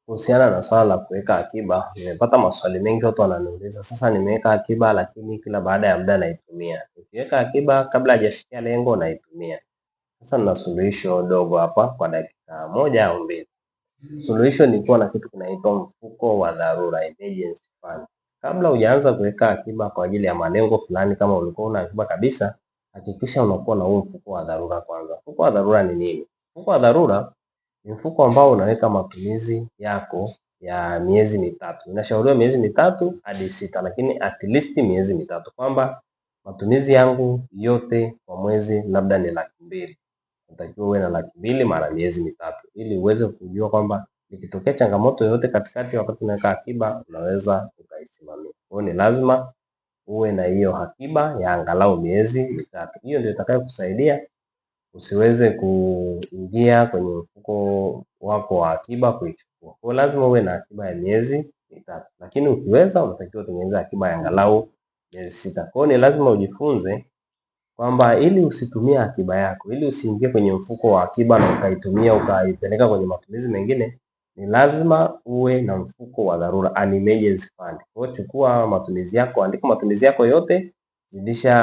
Kuhusiana na swala la kuweka akiba, nimepata maswali mengi, watu wananiuliza, sasa nimeweka akiba lakini kila baada ya muda naitumia. Ukiweka akiba kabla hajafikia lengo naitumia. Sasa nina suluhisho dogo hapa kwa dakika moja au mbili. Suluhisho ni kuwa na kitu kinaitwa mfuko wa dharura, emergency fund. Kabla hujaanza kuweka akiba kwa ajili ya malengo fulani, kama ulikuwa una akiba kabisa, hakikisha unakuwa na huu mfuko wa dharura kwanza. Mfuko wa dharura ni nini? Mfuko wa dharura ni mfuko ambao unaweka matumizi yako ya miezi mitatu. Inashauriwa miezi mitatu hadi sita, lakini at least miezi mitatu, kwamba matumizi yangu yote kwa mwezi labda ni 200,000. Unatakiwa uwe na 200,000 mara miezi mitatu, ili uweze kujua kwamba ikitokea changamoto yoyote katikati wakati unaweka akiba, unaweza ukaisimamia. Kwa hiyo ni lazima uwe na hiyo akiba ya angalau miezi mitatu. Hiyo ndio itakayokusaidia usiweze kuingia kwenye mfuko wako wa akiba kuichukua. Kwa lazima uwe na akiba ya miezi mitatu, lakini ukiweza unatakiwa utengeneze akiba ya angalau miezi sita. Kwa hiyo ni lazima ujifunze kwamba ili usitumie akiba yako, ili usiingie kwenye mfuko wa akiba na ukaitumia ukaipeleka kwenye matumizi mengine, ni lazima uwe na mfuko wa dharura, an emergency fund. Kwa hiyo chukua matumizi yako, andika matumizi yako yote, zidisha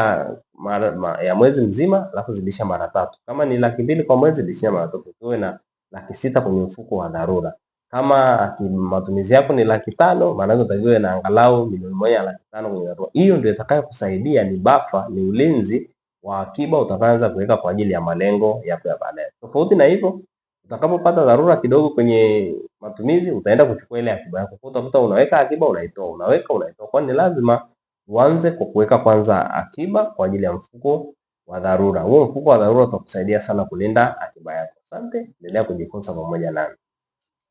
ya mwezi mzima, alafu zidisha mara tatu. Kama ni 200,000 kwa mwezi, zidisha mara tatu, uwe na 600,000 kwenye mfuko wa dharura. Kama matumizi yako ni 500,000, maana yake utakiwa na angalau 1,500,000 kwenye dharura. Hiyo ndio itakayokusaidia, ni buffer, ni ulinzi wa akiba utakaanza kuweka kwa ajili ya malengo yako ya baadaye. Tofauti na hivyo, utakapopata dharura kidogo kwenye matumizi, utaenda kuchukua ile akiba yako. Kwa utakuta unaweka akiba, unaitoa, unaweka, unaitoa. Kwa ni lazima uanze kwa kuweka kwanza akiba kwa ajili ya mfuko wa dharura. Huo mfuko wa dharura utakusaidia sana kulinda akiba yako. Asante, endelea kujifunza pamoja nami.